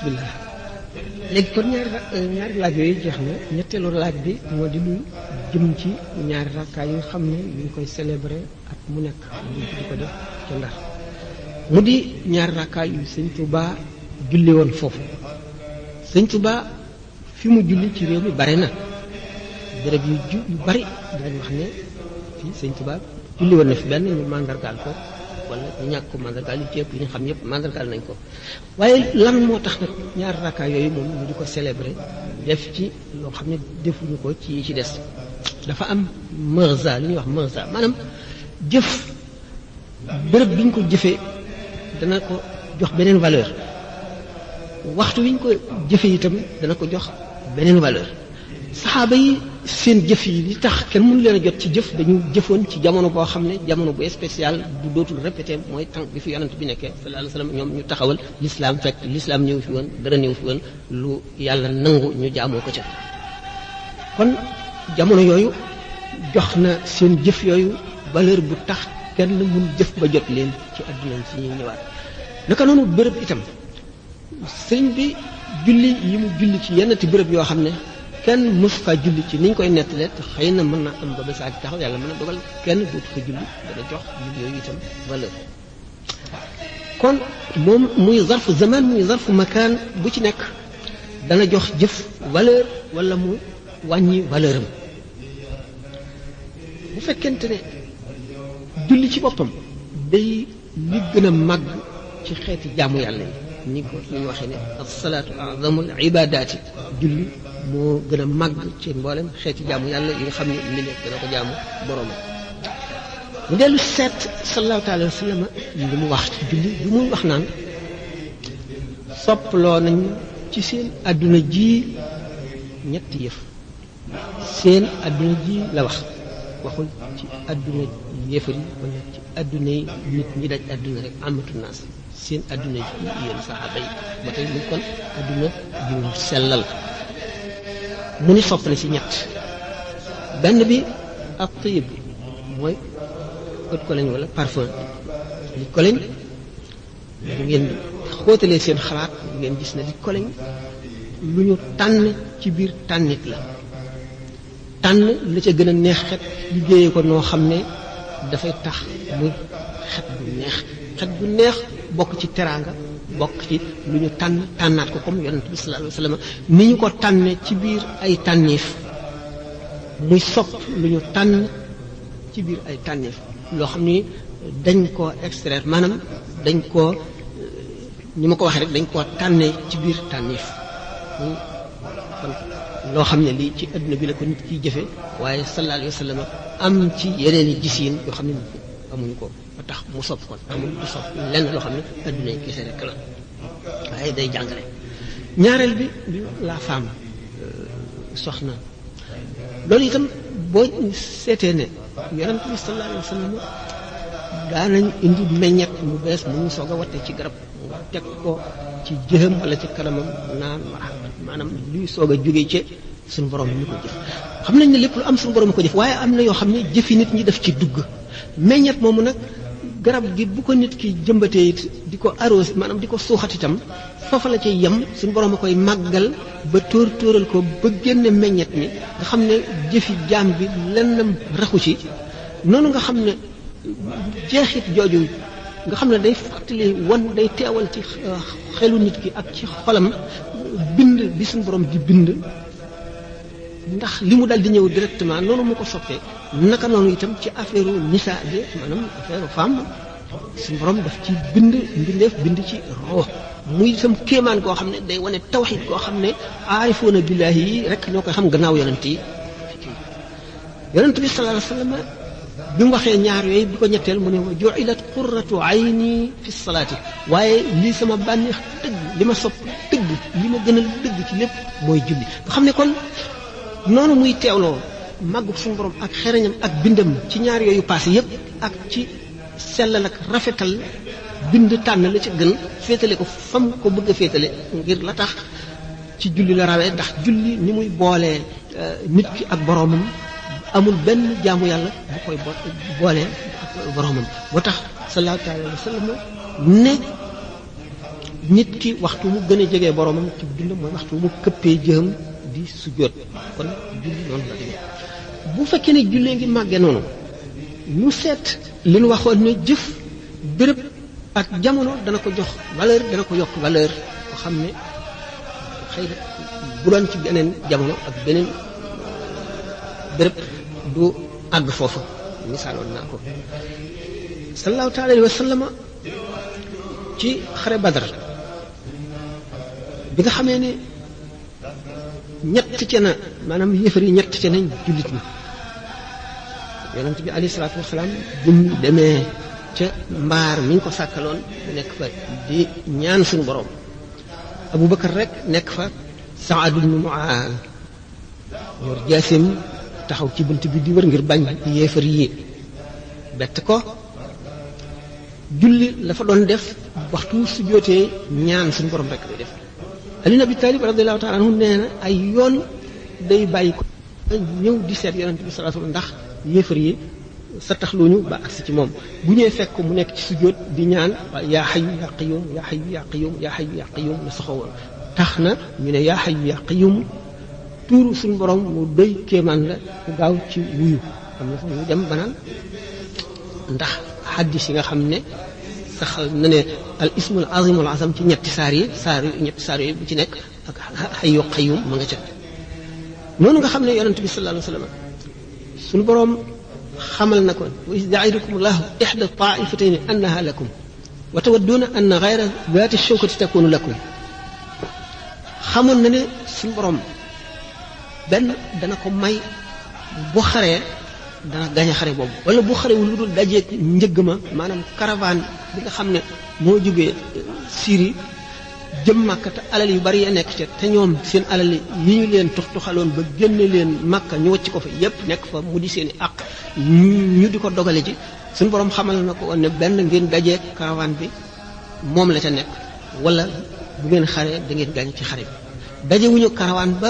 bismillah léegi kon ñaari laaj yooyu jeex na ñetteelu laaj bi moo di lu jëm ci ñaari rakkaa yi nga xam ne ñu ngi koy célébrer at mu nekk ñu di ko def ca Ndar mu di ñaari rakkaa yu sëñ Touba julli woon foofu sëñ Touba fi mu julli ci réew mi bare na béréb yu bari dañ wax ne fii sëñ Touba julli woon na fi benn ñu màndargaal ko wala ñu ñàkk ko mandargaal yi ci ëpp yi ñu xam yëpp mandargaal nañ ko waaye lan moo tax nag ñaari rakkaa yooyu moom ñu di ko célébrer def ci loo xam ne defuñu ko ci yi ci des dafa am marza li ñuy wax marza maanaam jëf bërëb bi ñu ko jëfee dana ko jox beneen valeur waxtu wi ñu ko jëfee itam dana ko jox beneen valeur saxaaba yi seen jëf yi li tax kenn mënu leen a jot ci jëf dañu jëfoon ci jamono boo xam ne jamono bu spécial bu dootul répété mooy tànk bi fi yonent bi nekkee sallallahu alayhi wa sallam ñoom ñu taxawal l'islam fekk l'islam ñëw fi woon dara ñëw fi woon lu yàlla nangu ñu jaamoo ko ca kon jamono yooyu jox na seen jëf yooyu valeur bu tax kenn mun jëf ba jot leen ci àdduna si ñuy ñëwaat naka noonu bërëb itam sëriñ bi julli yi mu julli ci yennati bërëb yoo xam ne kenn mës fa julli ci ni ñu koy nettalee te xëy na mën na am ba ba saa taxaw yàlla mën na dogal kenn dootu fa julli dana jox julli yooyu itam valeur kon moom muy zarfu zaman muy zarfu makaan bu ci nekk dana jox jëf valeur wala mu wàññi valeur am bu fekkente ne julli ci boppam day li gën a màgg ci xeeti jaamu yàlla yi ni ko ñu waxee ne as-salaatu a'zamul ibaadaati julli moo gën a màgg ci mboolem xeeti jaamu yàlla yi nga xam ne li nekk dana ko jaamu boroomam mu dellu seet sallallahu alayhi wa sallam li mu wax ci julli bi muy wax naan soppaloo nañ ci seen àdduna ji ñetti yëf seen àdduna ji la wax waxul ci àdduna yéefar yi wala ci àdduna yi nit ñi daj àdduna rek amatu naas seen àdduna ji yéen saxaaba yi ba tey mu kon àdduna ju sellal mu ni sopp na ci ñett benn bi ak tayib mooy eau de cologne wala parfum li cologne bu ngeen xóotalee seen xalaat bu ngeen gis ne li cologne lu ñu tànn ci biir tànnit la tànn la ca gën a neex xet liggéeyee ko noo xam ne dafay tax muy xet bu neex bokk ci teraanga bokk ci lu ñu tànnaat ko comme yonent bi sallallahu alayhi wa sallam ni ñu ko tànne ci biir ay tànneef muy sopp lu ñu tànn ci biir ay tànneef loo xam ni dañ koo extraire maanaam dañ koo ni ma ko waxee rek dañ koo tànne ci biir tànneef kon loo xam ne lii ci adduna bi la ko nit kiy jëfe waaye sallallahu alayhi wa sallam am ci yeneen i gisiin yoo xam ne amuñu ko ba tax mu sopp kon amul du sopp lenn loo xam ne adduna yi kese rek la waaye day jàngale ñaareel bi la femme soxna loolu itam boo seetee ne yonent bi sallallahu alayhi wa sallam daanañ indi meññet mu bees mu ñu soog a watte ci garab nga teg ko ci jëxam wala ci kanamam naan maanaam luy soog a jógee ci suñu borom ñu ko jëf xam nañ ne lépp lu am suñu borom ko jëf waaye am na yoo xam ne jëfi nit ñi def ci dugg meññet moomu nag garab gi bu ko nit ki jëmbatee it di ko arrosé maanaam di ko suuxat itam foofa la cay yem suñu borom a koy màggal ba tóoral ko ba génne meññet mi nga xam ne jëfi jaam bi lennam raxu ci noonu nga xam ne jeexit jooju nga xam ne day fàttali day teewal ci xelu nit ki ak ci xolam bind bi suñu borom di bind ndax li mu dal di ñëw directement noonu mu ko soppee naka noonu itam ci affaire nisa bi maanaam affaire femme suñu borom daf ci bind mbindeef bind ci roo muy itam kéemaan koo xam ne day wane tawxid koo xam ne aarifoona billaahi yi rek ñoo koy xam gannaaw yonent yi yonent bi sallallahu alayhi wa sallam bi mu waxee ñaar yooyu bi ko ñetteel mu ne wa ju'ilat qurratu ayni fi salaati waaye lii sama bànneex dëgg li ma sopp dëgg li ma gënal dëgg ci lépp mooy julli nga xam ne kon noonu muy teewloo màggug suñu borom ak xereñam ak bindam ci ñaar yooyu passé yépp ak ci sellal ak rafetal bind tànn la ca gën féetale ko fam ko bëgg a féetale ngir la tax ci julli la rawee ndax julli ni muy boolee nit ki ak boroomam amul benn jaamu yàlla bu koy boolee ak boroomam boo tax sallallahu alayhi wa sallam ne nit ki waxtu mu gën a jege boromam ci dund mooy waxtu mu këppee jëm di sujjóot kon julli noonu la demee bu fekkee ne jullee ngi màggee noonu ñu seet li ñu waxoon ne jëf béréb ak jamono dana ko jox valeur dana ko yokk valeur ko xam ne xëy na bu doon ci beneen jamono ak beneen béréb du àgg foofu misaaloon naa ko sallallahu taala alayhi wa sallama ci xare Badar bi nga xamee ne ñett ca na maanaam yéefar yi ñett ca nañ jullit ñi yonent bi alayhi salaatu wasalaam bi mu demee ca mbaar mi ñu ko sàkkaloon nekk fa di ñaan suñu borom Abubakar rek nekk fa Saad ibn Muaaz yor jaasim taxaw ci bunt bi di wër ngir bañ yéefar yi bett ko julli la fa doon def waxtu su jootee ñaan suñu borom rek lay def Ali ibn Abi Talib radiyallahu ta'ala anhu nee na ay yoon day bàyyi ko ñëw di seet yonent bi sallallahu alayhi wasallam ndax yéefar yi sa taxluñu ba agsi ci moom bu ñëwee fekk ko mu nekk ci sujjóot di ñaan yaa hayyu yaa qayyum yaa hayyu yaa qayyum yaa hayyu yaa qayyum la soxowoon tax na ñu ne yaa hayyu yaa qayyum tuuru suñu borom mu doy kéemaan la ku gaaw ci wuyu am na fa ñu dem banaan ndax xaddis yi nga xam ne saxal na ne al ismul azimul azam ci ñetti saar yi bu ci nekk ak hayyu qayyum ma nga ca noonu nga xam ne yonent bi sallallahu alayhi wasallam suñu borom xamal na ko wa iz ya'idukum llahu ihda ta'ifatayni annaha lakum wa tawadduna anna ghayra dhati shawkati takunu lakum xamoon na ne suñu borom benn dana ko may bu xaree dana gañe xare boobu wala bu xarewul lu dul dajeeg njëgg ma maanaam caravane bi nga xam ne moo jógee Syrie jëm Makka te alal yu bari ya nekk ca te ñoom seen alal yi ñu leen tuxaloon ba génne leen Makka ñu wacc ko fa yépp nekk fa mu di seen i àq ñu di ko dogale ci suñu borom xamal na ko woon ne benn ngeen dajeeg caravane bi moom la ca nekk wala bu ngeen xaree da ngeen gañe ci xare bi dajewuñu caravane ba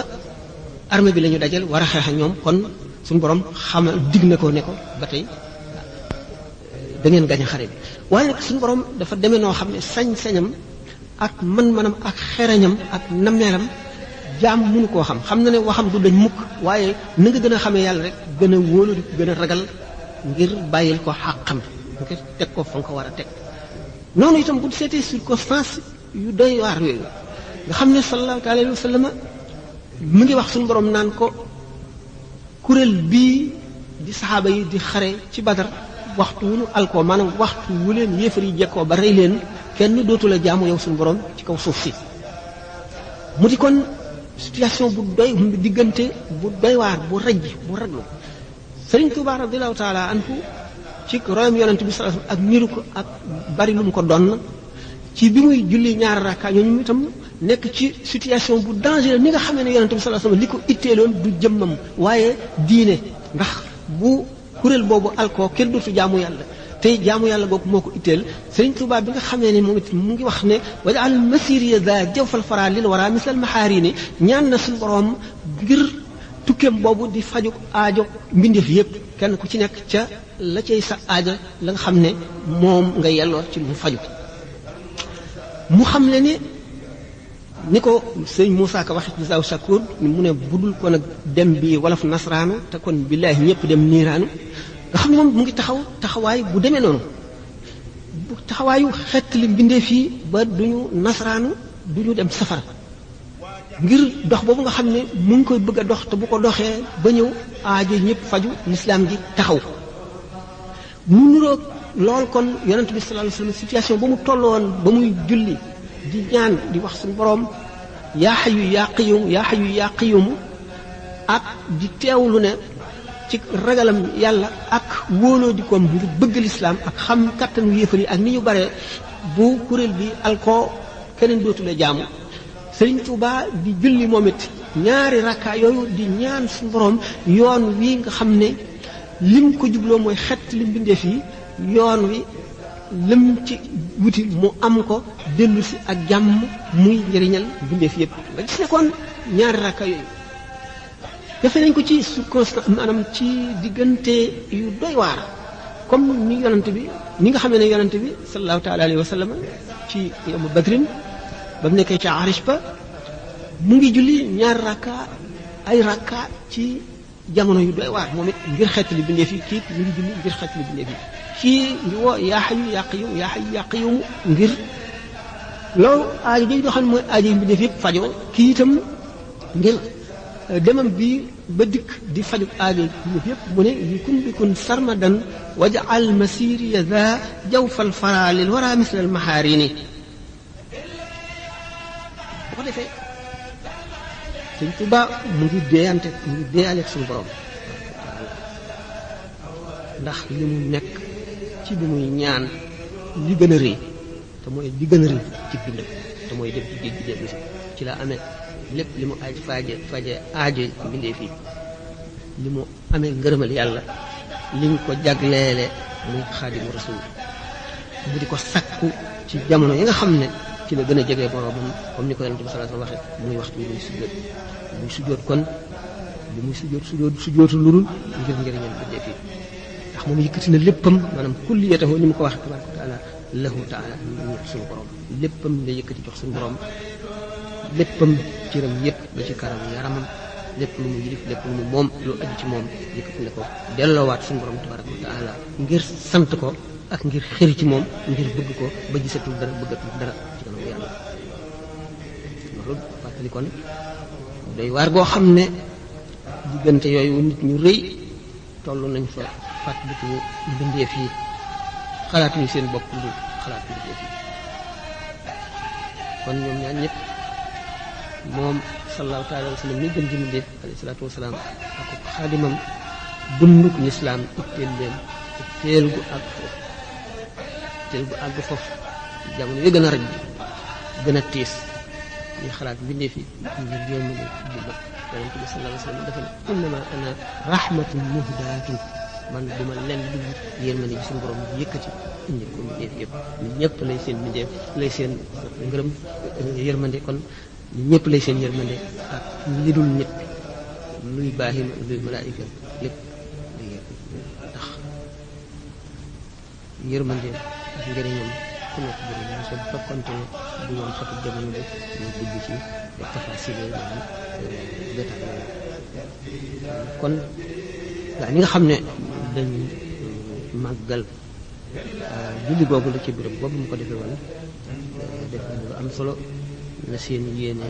armée bi la ñu dajal war a xeex ak ñoom kon suñu borom xamal dig na ko ne ko ba tey da ngeen gañ xare bi waaye nag suñu borom dafa demee noo xam ne sañ-sañam ak man-manam ak xereñam ak nameeram jaam mënu koo xam na ne waxam du dañ mukk waaye na nga gën a xamee yàlla rek gën a wóolu di gën a ragal ngir bàyyil ko xàqam ngir teg ko fa nga ko war a teg noonu itam bu seetee circonstance yu doy waar yooyu nga xam ne sallallahu alayhi wa sallam mu ngi wax suñu borom naan ko kuréel bii di saxaaba yi di xare ci Badar waxtu wu ñu alkoo maanaam waxtu wu leen yéefar yi jekkoo ba rey leen kenn dootu la jaamu yow suñu borom ci kaw suuf si mu di kon situation bu doy diggante bu doy waar bu rëj bu raglu Sëriñ Tuubaa radiyallahu taala anhu ci royam yonent bi sallallahu alayhi wasallam ak niru ko ak bari lu mu ko doon ci bi muy julli ñaari rakka ñooñu itam nekk ci situation bu dangereux ni nga xamee ne yonent bi sallallahu alayhi wasallam li ko itteeloon du jëmmam waaye diine ndax bu kuréel boobu alkoo kenn dootu jaamu yàlla tey jaamu yàlla googu moo ko itteel Sëriñ Tuubaa bi nga xamee ne moom it mu ngi wax ne waj'al masiriya za jawfal fara lil wara misal maxaarini ñaan na suñu borom ngir tukkeem boobu di faju aajo mbindeef yépp kenn ku ci nekk ca la cay sa aajo la nga xam ne moom nga yelloo ci lu mu faju mu xam le ni ko sëñ Moussa Ka waxe ci Zaw Shakur mu ne budul ko nag dem bi wolof nasraanu te kon billaahi ñëpp dem niiraanu nga xam ne moom mu ngi taxawaay bu demee noonu bu taxawaayu xett li mbindeef yi ba duñu nasraanu duñu dem safara ngir dox boobu nga xam ne mu ngi koy bëgg a dox te bu ko doxee ba ñëw aajo ñëpp faju lislaam gi taxaw mu niroog lool kon yonent bi sallallahu alayhi wasallam situation ba mu tolloon ba muy julli di ñaan di wax suñu boroom yaa hayyu yaa qayyum yaa hayyu yaa qayyum ak di teewlu ne ci ragalam yàlla ak wóoloo di koom ngir bëgg lislaam ak xam kattanu yéefar yi ak ni ñu bare bu kuréel bi alkoo keneen dootu la jaamu Sëriñ Tuubaa di julli moom it ñaari rakka yooyu di ñaan suñu boroom yoon wi nga xam ne lim ko jubloo mooy xett li mbindeef yi yoon wi lim ci wuti mu am ko dellu si ak jàmm muy njëriñal mbindeef yépp nga gis ne kon ñaari rakka yooyu defe nañ ko ci circonstance maanaam ci diggante yu doy waar comme ni yonante bi ni nga xamee ne yonante bi sallallahu taala alayhi wa sallam ci yawmu badrin ba mu nekkee ca arish ba mu ngi julli ñaar rakka ay rakka ci jamono yu doy waar moom it ngir xeetali bindee fi kii mu ngi julli ngir xeetali bindee fi kii ngi woo yaa hayyu yaa qayyum yaa hayyu yaa qayyum ngir loolu aajo jooju nga xam ne mooy aajo yi bindee fi yëpp fajoo kii itam ngir demam bi ba dikk di faju aajo yi yëpp mu ne li kun bi kun sarmadan waj'al masiri ya za jawfal fara lil wara misla al maharini bu ko defee Sëñ Tuubaa mu ngi deeyaleeg suñu borom ndax li mu nekk ci bi muy ñaan li gën a rëy te mooy li gën a rëy ci bindam te mooy dem ci géej gi dellu si ci la amee lépp li mu aaj faje aajo bindee fii li mu amee ngërëmal yàlla liñ ko jagleele muy xaadimu rasul bu di ko sakku ci jamono yi nga xam ne ci la gën a jege boroomam comme ni ko yonent bi sallallahu alayhi wasallam waxe muy waxtu bi muy sujjóot kon li muy sujjóotu lurul ngir njëriñam bindee fii ndax moom yëkkati na léppam maanaam kulliyatahu ni mu ko wax tabaraka wa taala lahu taala ñu suñu borom léppam la yëkkati jox suñu borom léppam ciram yëpp ba ci karam yaramam lépp lu mu yilif lépp lu mu moom lu aju ci moom yëkkati na ko delloowaat suñu borom tabaraka wa taala ngir sant ko ak ngir xëri ci moom ngir bëgg ko ba gisatul dara bëggatul dara ci kanam yàlla loolu fàttali kon day waar goo xam ne diggante yooyu nit ñu rëy toll nañ fa fàttaliku mbindeef yi xalaatuñu seen bopp lu xalaat mbindeef yi kon ñoom ñaar ñëpp moom sallallahu taala wa sallam ni gën ji mbindeef alayhi salaatu wasalaam ak xaadimam dunduk lislaam itteel leen itteel gu àgg foofu jamono yi gën a raj gën a tiis ñuy xalaat mbindeef yi ngir yërmande bu mag yonent bi sallallahu alayhi wa sallam dafa ne innama ana rahmatun muhdaatun man duma leen lu yërmande bi suñu borom yëkkati indi ko mbindeef yëpp ñun ñëpp lay seen mbindeef lay seen ngërëm yërmande kon ñun ñëpp lay seen yërmande ak li dul nit luy baahima luy malaayika lépp ndax yërmande ak njëriñam ku nekk jëriñ so bu fekkonte ne du woon xatu jamono bi ñu dugg ci tafasil yooyu maanaam détail kon gaa ñi nga xam ne dañ màggal julli googu la ci béréb boobu mu ko defee woon def lu am solo na seen yéene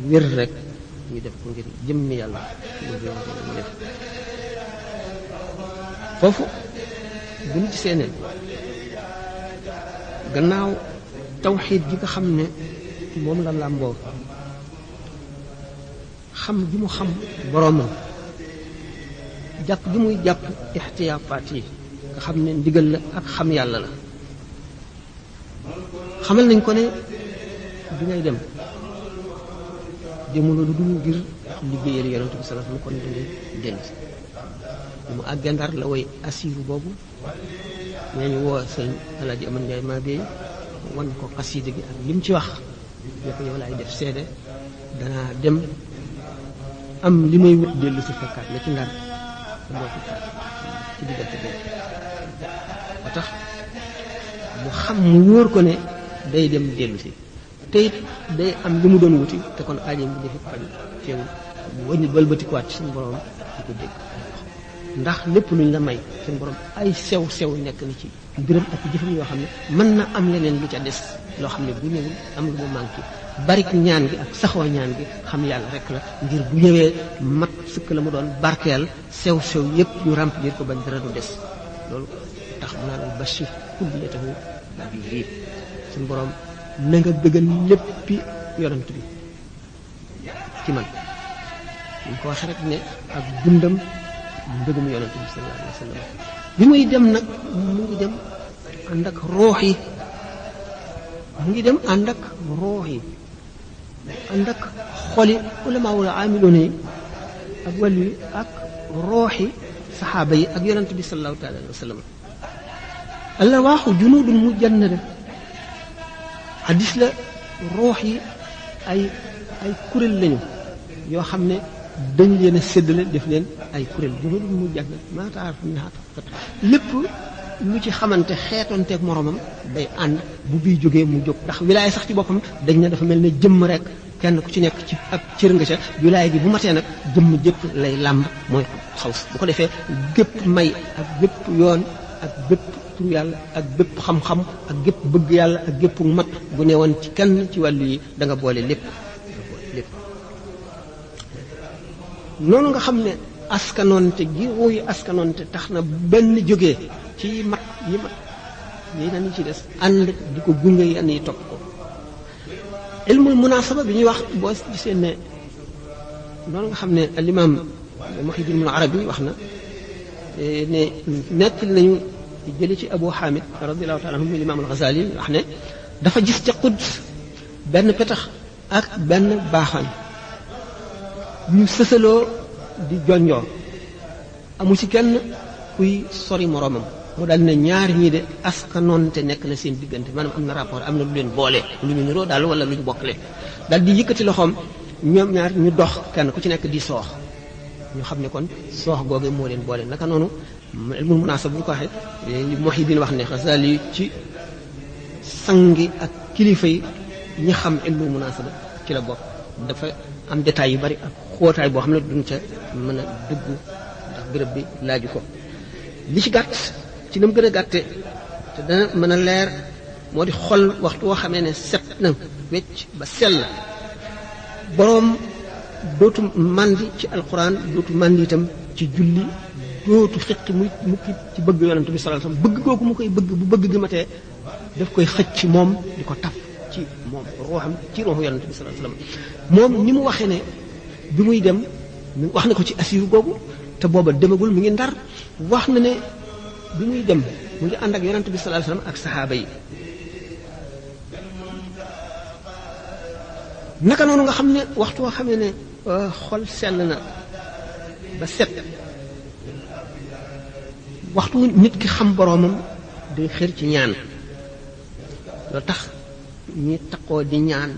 wér rek ñu def ko ngir jëmmi yàlla ñu def foofu bu ñu gisee ne gannaaw tawxiid gi nga xam ne moom la làmboo xam gi mu xam boroomam jàpp gi muy jàpp ixtiyaafaat yi nga xam ne ndigal la ak xam yàlla la xamal nañ ko ne bi ngay dem demuloo lu dul ngir liggéeyal yonent bi sallallahu alayhi wasallam kon dangay dellu si mu àggee Ndar la woy asiiru boobu ñee ñu woo sëñ Alaaji Aman Njaay maa beey wan ko xasiida gi ak lim ci wax ne ko yow laay def seede danaa dem am li may wut dellu si fekkaat la ci Ndar moo fi faat ci diggante boobu ba tax mu xam mu wóor ko ne day dem dellu si te it day am li mu doon wuti te kon aajo bi dafa faj teewul mu wëññi balbatikuwaat ci suñu borom di ko dégg ndax lépp luñ la may suñu borom ay sew nekk na ci mbiram ak jëfam yoo xam ne mën na am leneen lu ca des loo xam ne bu ñëwul am lu mu manqué barik ñaan gi ak saxoo ñaan gi xam yàlla rek la ngir bu ñëwee mat sëkk la mu doon barkeel sew yépp ñu remplir ko bañ dara du des loolu tax mu naan bashir kulliyatahu bi lii suñu borom na nga bëggal léppi yonent bi ci man ñu ko wax rek ne ak dundam mbëggum yonent bi sallallahu alayhi wa sallam bi muy dem nag mu ngi dem ànd ak roox yi ànd ak xoli ulama wala amiloon yi ak wàllu yi ak rooxi saxaaba yi ak yonent bi sallallahu taala alayhi wa sallam allah waaxu junudun mujannada hadis la roox yi ay kuréel lañu yoo xam ne dañ leen a séddale def leen ay kuréel junudun mujannada maa taaraf minhaa lépp lu ci xamante xeetonteeg moromam day ànd bu bii jógee mu jóg ndax wilaaya sax ci boppam dañ ne dafa mel ne jëmm rek kenn ku ci nekk ci ab cër nga ca wilaaya gi bu matee nag jëmm jëpp lay làmb mooy xaws bu ko defee gépp may ak gépp yoon ak bépp tur yàlla ak bépp xam-xam ak gépp bëgg yàlla ak gépp mat bu ne woon ci kenn ci wàllu yi da nga boole lépp noonu nga xam ne askanoonte gi ruuy askanoonte tax na benn jógee ci mat yi na ni ci des ànd di ko gunge yenn yi topp ko ilmul munasaba bi ñuy wax boo gisee ne noonu nga xam ne al imam Muhyiddin Ibn Arabi wax na ne nekk nañu jële ci Abu Hamid radiyallahu taala anhu imam al-Ghazali wax ne dafa gis ca Quds benn petax ak benn baaxaan ñu sësaloo di jonjoo amu ci kenn kuy sori moroomam mu daal ne ñaar ñii de askanoonte nekk na seen diggante maanaam am na rapport am na lu leen boole lu ñu niroo daal wala lu ñu bokkale daal di yëkkati loxoom ñoom ñaar ñu dox kenn ku ci nekk di soox ñu xam ne kon soox googu moo leen boole naka noonu ilmul munaasaba bu ñu ko waxee li Muhyiddin wax ne Ghazali ci sangi ak kilifa yi ñi xam ilmul munaasaba ci la bokk dafa am détails yu bari ak xóotaay boo xam ne duñ ca mën a dugg ndax béréb bi laaju ko li ci gàtt ci na mu gën a gàtte te dana mën a leer moo di xol waxtu woo xamee ne set na wecc ba sell boroom dootu màndi ci alquran dootu màndi itam ci julli dootu xiqi muy mukki ci bëgg yonent bi sallallahu alayhi wasallam bëgg googu mu koy bëgg bu bëgg gi matee daf koy xëcc moom di ko taf ci moom ruuxam ci ruuxu yonent bi sallallahu alayhi wasallam moom ni mu waxee ne bi muy dem wax na ko ci asiru googu te booba demagul mi ngi ndar wax na ne bi muy dem mu ngi ànd ak yonent bi sallallahu alayhi wasallam ak saxaaba yi naka noonu nga xam ne waxtu woo xamee ne xol sell na ba set waxtu nit ki xam boroomam day xër ci ñaan loolu tax ñi takkoo di ñaan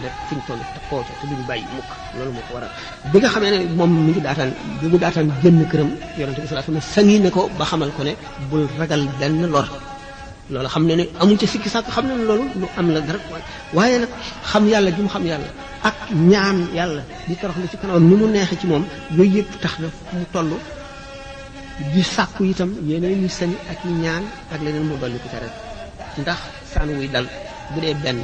rek fi ñu toll takkoo ca te duñu bàyyi mukk loolu moo ko waral bi nga xamee ne moom mi ngi daataan génn këram yonente bi sallallahu alayhi wasallam sangi ne ko ba xamal ko ne bul ragal benn lor loolu xam ne ne amuñ ca sikki sàkk xam ne ne loolu lu am la dara waaye nag xam yàlla gi mu xam yàlla ak ñaan yàlla di toroxlu ci kanamam ni mu neexe ci moom yooyu yëpp tax na fu mu toll di sàkku itam yeneen ñi sañ ak yi ñaan ak leneen mu dolli ko ca rek ndax saan wuy dal bu dee benn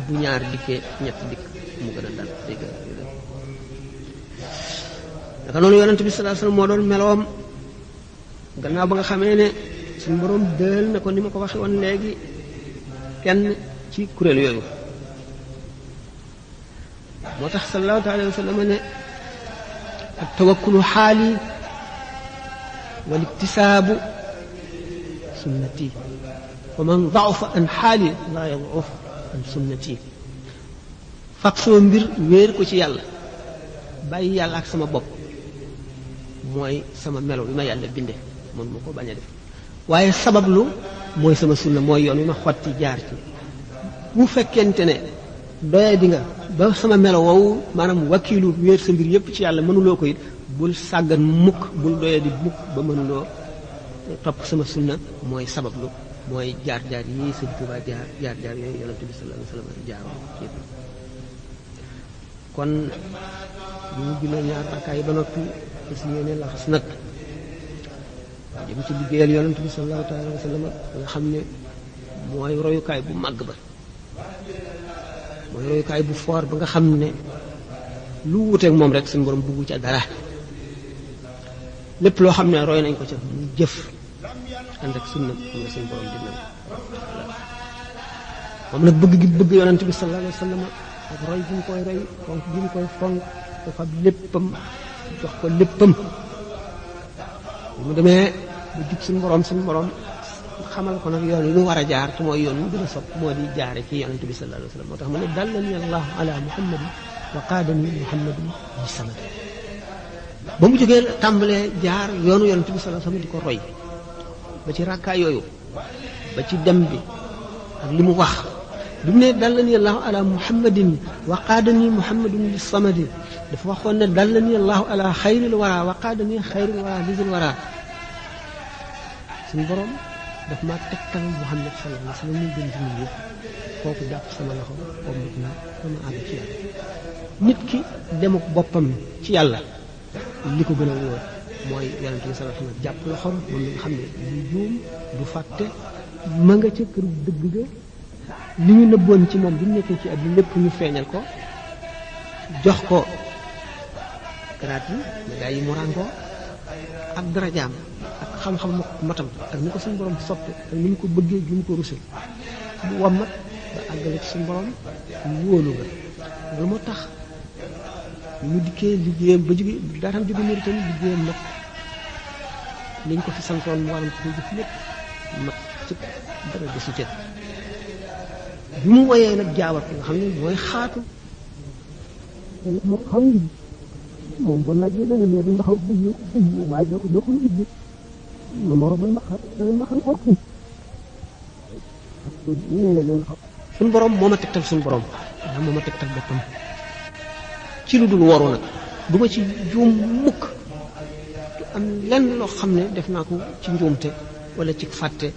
bu ñaar dikkee ñett dikk mu gën a dal day gën a naka noonu yonent bi sallallahu alayhi wasallam moo doon meloom gannaaw ba nga xamee ne suñu borom dël na ko ni ma ko waxee woon léegi kenn ci kuréel yooyu moo tax sallallahu alayhi wasallam ne ak tawakkulu xaali wal iktisaabu sunnati wa man da'afa an xaali laa yad'uf an sunnati fab sama mbir wéer ko ci yàlla bàyyi yàlla ak sama bopp mooy sama melo bi ma yàlla binde mën ma ko bañ a def waaye sabablu mooy sama sunna mooy yoon wi ma xotti jaar ci bu fekkente ne doye di nga ba sama melo woowu maanaam wakiilu wéer sa mbir yépp ci yàlla mënuloo ko it bul sàggan mukk bul doye di mukk ba mënuloo topp sama sunna mooy sabablu mooy jaar-jaar yi Sëñ Tuubaa jaar-jaar yooyu Yonent bi sallallahu alayhi wasallam jaaroon kon bu ñu jullee ñaar rakkaay ba noppi parce que yéene laxas nag jëm ci liggéeyal Yonent bi sallallahu alayhi wasallam nga xam ne mooy royukaay bu màgg ba mooy royukaay bu foor ba nga xam ne lu wuteeg moom rek suñu borom buggu ca dara lépp loo xam ne roy nañ ko ca mu jëf ànd ak sunna xam nga suñu borom dina moom nag bëgg gi bëgg Yonent bi sallallahu alayhi wasallam ak roy gi mu koy roy fonk gi mu koy fonk dafa léppam jox ko léppam mu demee bu jub suñu borom xamal ko nag yoon yi ñu war a jaar te mooy yoon yu gën a sopp moo di jaare ci Yonent bi sallallahu alayhi wasallam moo tax mu ne dallani allahu ala muhammadin wa qaadani muhammadin bi samad ba mu jógee tàmbalee jaar yoonu Yonent bi sallallahu alayhi wasallam di ko roy ba ci rakkaay yooyu ba ci dem bi ak li mu wax bi mu ne dallani allahu ala muhammadin wa qaadani muhammadin bi samad dafa waxoon ne dallani allahu ala xayril wara wa qaadani xayril wara lisil wara suñu borom daf ma tegtal Muhammad sallallahu alayhi wa sallam mu gën ci nit yëpp kooku jàpp sama loxo comme nit na sama àgg ci yàlla nit ki demuk boppam ci yàlla li ko gën a wóor mooy yonent bi sallallahu alayhi wa sallam jàpp loxoom moom mi nga xam ne du juum du fàtte ma nga ca këru dëgg ga li ñu nëbboon ci moom bi mu nekkee ci àdduna lépp ñu feeñal ko jox ko garaat yi médailles yi mu ràngoo ak darajaam ak xam-xam matam ak ni ko suñu borom soppe ak ni mu ko bëggee ju mu ko rusé bu wammat ba àggale ci suñu borom wóolu ga loolu moo tax mu dikkee liggéeyam ba jóge daatam jóge Mauritanie liggéeyam nag liñ ko fi santoon mu waroon ko jëf lépp mat sëpp dara desu ca bi mu woyee nag jaawat nga xam ne mooy xaatu moo xam ni moom bon naa jëlee nga ne ndax bëgg waaye doo ko ubbi ma borom ma xam ko suñu borom moo ma tegtal suñu borom waaw moo ma tegtal boppam ci lu dul waru nag du ma ci juum mukk du am lenn loo xam ne def naa ko ci njuumte wala ci fàtte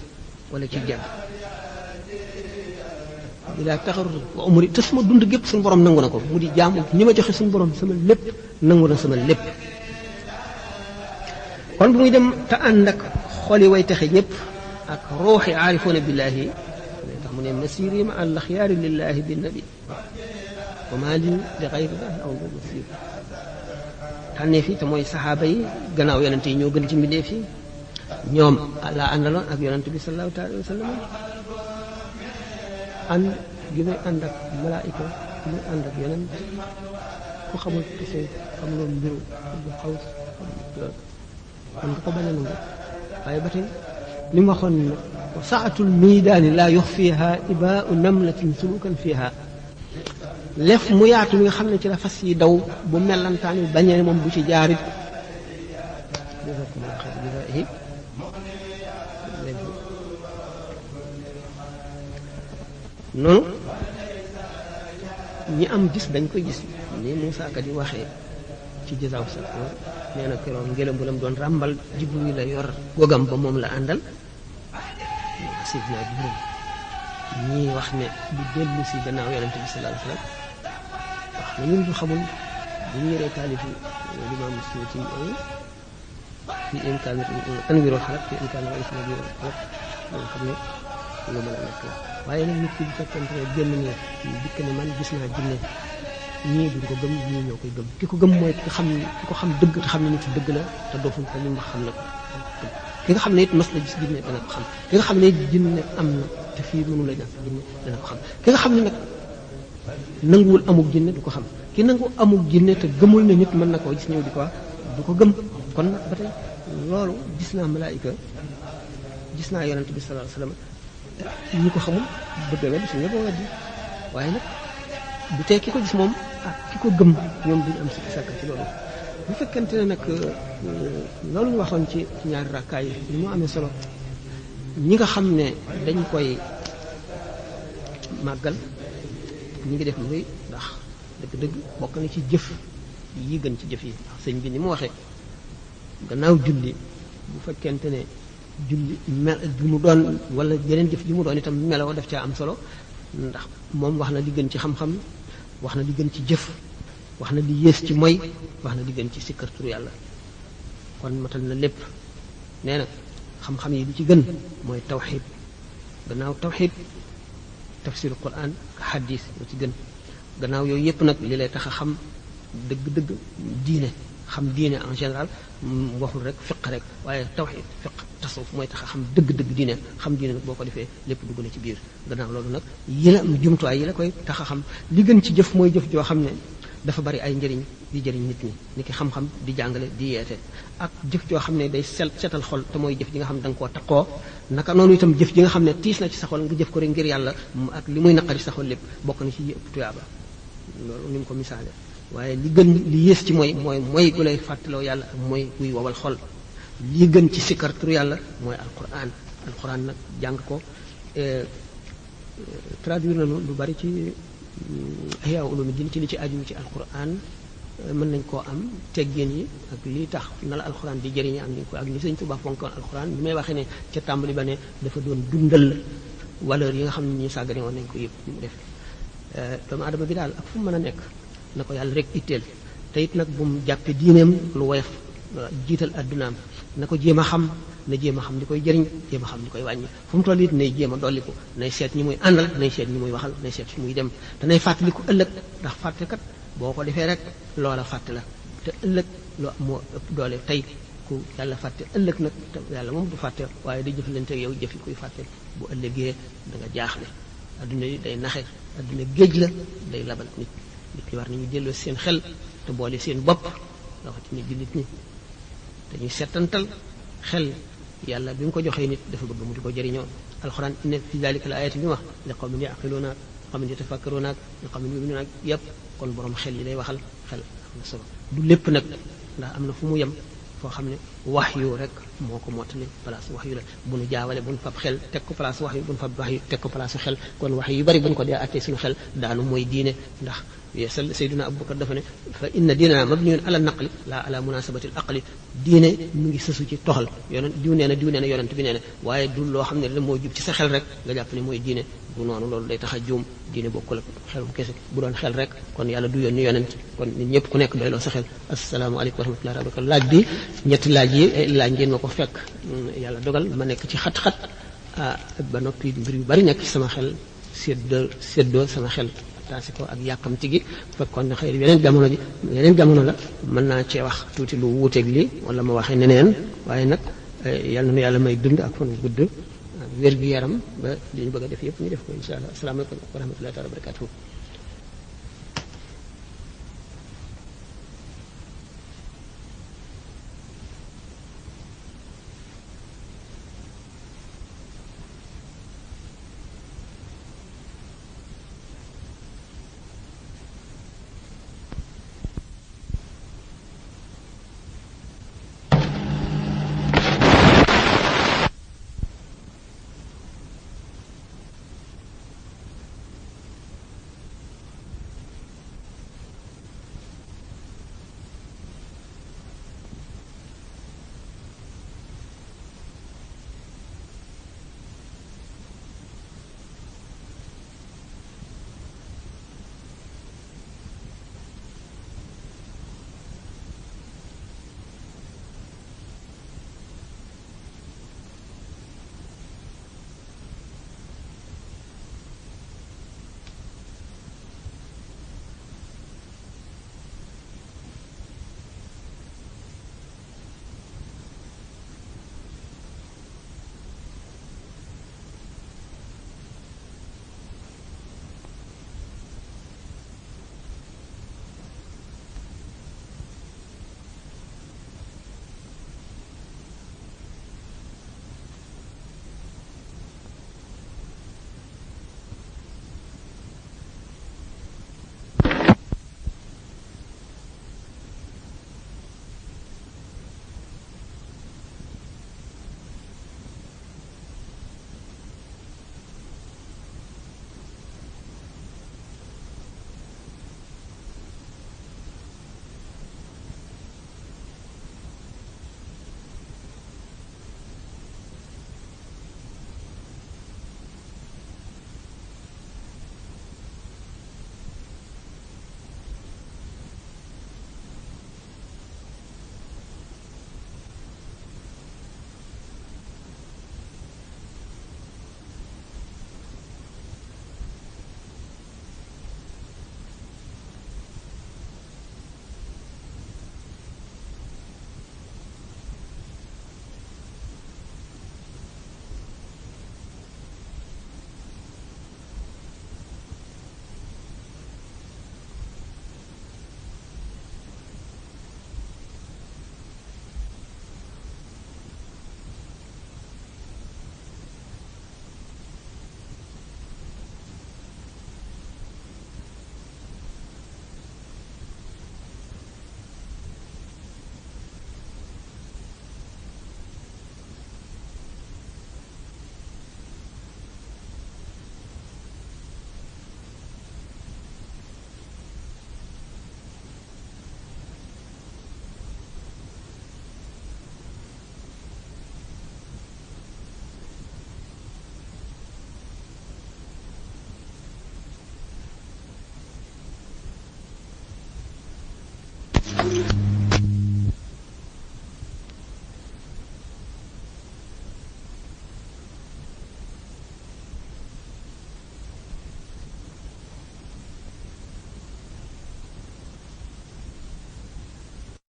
wala ci jàng ila taxarur wa umri te suma dund gépp suñu borom nangu na ko mu di jaamu ñi ma joxe suñu borom sama lépp nangu na sama lépp kon bu muy dem te ànd ak xoli way texe ñëpp ak ruuxi aarifoona billaahi tax mu ne masiri ma al axyaari lillahi bi nabi wa maa li xayrillahi aw masir tànnee fi te mooy saxaaba yi gannaaw yonente yi ñoo gën ci mbindeef yi ñoom laa àndaloon ak yonente bi sallallahu taala wa sallam ànd gi may ànd ak malaayika gi may ànd ak yeneen ku xamul tase xam loolu mbiru bu xaw man nga ko bañ a nangu waaye ba tey li mu waxoon ne saatul miidaani laa yox fiiha ibaau namlatin sulukan fiiha lef mu yaatu mi nga xam ne ci la fas yi daw bu mellantaan yi bañee moom bu ci jaarit noonu ñi am gis dañ koy gis ni Muusaa Ka di waxee ci jësaaw sa nee na keroog ngelaw bu lam doon ràmbal Jibril la yor gogam ba moom la àndal Seydina Jibril ñii wax ne du dellu si gannaaw yonente bi sallallahu alayhi wasallam wax na ñun ñu xamul bu ñu yoree taalifi limaam Suyuuti fi imkaan tanwiirul xalaq fi imkaan wa isnadil xalaq nga xam ne lu mën a nekk la waaye nag nit ki bu fekkente ne génn ne dikk ne man gis naa jinne ñii duñ ko gëm ñii ñoo koy gëm ki ko gëm mooy ki ko xam dëgg te xam ne nit ci dëgg la te doful te li mu xam ne ko ki nga xam ne it mas la gis jinne dana ko xam ki nga xam ne it jinne am na te fii mënu la ñàkk jinne dana ko xam ki nga xam ne nag nanguwul amuk jinne du ko xam ki nangu amuk jinne te gëmul ne nit mën na koo gis ñëw di ko wax du ko gëm kon nag ba tey loolu gis naa malaayika gis naa yonent bi sallallahu alayhi wasallam ñi ko xamul bëgg a wedd suñu la boo weddi waaye nag bu tee ki ko gis moom ak ki ko gëm ñoom duñu am sikki sàkka ci loolu bu fekkente ne nag loolu ñu waxoon ci ñaari rakkaay yi ni mu amee solo ñi nga xam ne dañ koy màggal ñi ngi def lu rëy ndax dëgg-dëgg bokk na ci jëf yi gën ci jëf yi ndax sëñ bi ni mu waxee gannaaw julli bu fekkente ne julli mel bi mu doon wala yeneen jëf ji mu doon itam meloo daf caa am solo ndax moom wax na li gën ci xam-xam wax na li gën ci jëf wax na li yées ci moy wax na li gën ci sikkar turu yàlla kon matal na lépp nee na xam-xam yi li ci gën mooy tawxid gannaaw tawxid tafsiru quran ak xadis moo ci gën gannaaw yooyu yépp nag li lay tax a xam dëgg-dëgg diine xam diine en général waxul rek fiq rek waaye tawxid fiq tasawuf mooy tax a xam dëgg-dëgg diine xam diine nag boo ko defee lépp dugg na ci biir gannaaw loolu nag yi la jumtuwaay yi la koy tax a xam li gën ci jëf mooy jëf joo xam ne dafa bari ay njëriñ di jëriñ nit ñi ni ki xam-xam di jàngale di yeete ak jëf joo xam ne day setal xol te mooy jëf ji nga xam ne da nga koo taqoo naka noonu itam jëf ji nga xam ne tiis na ci sa xol nga jëf ko rek ngir yàlla ak li muy naqari sa xol lépp bokk na ci yi ëpp tuyaaba loolu ni mu ko misaale waaye li gën li yées ci mooy gu lay fàttaloo yàlla ak mooy guy wowal xol li gën ci sikkar turu yàlla mooy alquran nag jàng ko traduire nañu lu bari ci Ihya Ulumuddin ci li ci aju ci alquran mën nañ koo am teggin yi ak lii tax na la alxuraan di jëriñe am nañ ko ak ni Sëñ Tuubaa fonkoon alxuraan bi may waxee ne ca tàmbali ba ne dafa doon dundal valeur yi nga xam ne ñi sàggane woon nañ ko yëpp ñu def doomu aadama bi daal ak fu mu mën a nekk na ko yàlla rek itteel te it nag bu mu jàppe diineem lu woyof jiital addunaam na ko jéem a xam na jéem a xam li koy jëriñ jéem a xam li koy wàññi fu mu toll it nay jéem a dolliku nay seet ñi muy àndal nay seet ñi muy waxal nay seet fi muy dem te nay fàttaliku ëllëg ndax fàtte kat boo ko defee rek loola fàtte la te ëllëg loo moo ëpp doole tey ku yàlla fàtte ëllëg nag te yàlla moom du fàtte waaye day jëfalante ak yow jëfi kuy fàtte bu ëllëgee da nga jaaxle adduna yi day naxe adduna géej la day labal nit ñi war nañu delloo seen xel te boole seen bopp rawatina jullit ñi dañuy settantal xel yàlla bi mu ko joxee nit dafa bëgg mu di ko jëriñoo alxuraan inna fi dalika la ayatin bi wax li qawmin yaqiluuna qawmin yatafakkaruuna li qawmin yuminuuna yëpp kon borom xel yi lay waxal xel am na solo du lépp nag ndax am na fu mu yem foo xam ne wax yu rek moo ko mottali place wax yu la bu nu jaawale bu nu fab xel teg ko place wax yu bu nu fab wax yu teg ko place xel kon wax yu bari bu nu ko dee attee suñu xel daanu mooy diine ndax yeesal Seydina Abubakar dafa ne fa inna diinana mabniyun ala naqli la ala munasabati al aqli diine mu ngi sësu ci toxal yonent diw nee na yonent bi nee na waaye du loo xam ne da moo jub ci sa xel rek nga jàpp ne mooy diine bu noonu loolu day tax a juum diine bokkul ak xelum kese bu doon xel rek kon yàlla du yónni yonent kon nit ñëpp ku nekk doyloo sa xel asalaamaaleykum wa rahmatullahi wa barakatuh laaj bi ñetti laaj yi laaj ngeen ma ko fekk yàlla dogal ma nekk ci xat-xat ba noppi mbir yu bari nekk ci sama xel séddoo sama xel taasi ko ak yàkkamti gi fekkoon ne xëy yeneen jamono la mën naa cee wax tuuti lu wuuteeg li wala ma waxee neneen waaye nag yal na nu yàlla may dund ak fan gudd wér gu yaram ba li ñu bëgg a def yëpp ñu def ko insha allah asalaamaaleykum wa rahmatullahi taala wa barakatuhu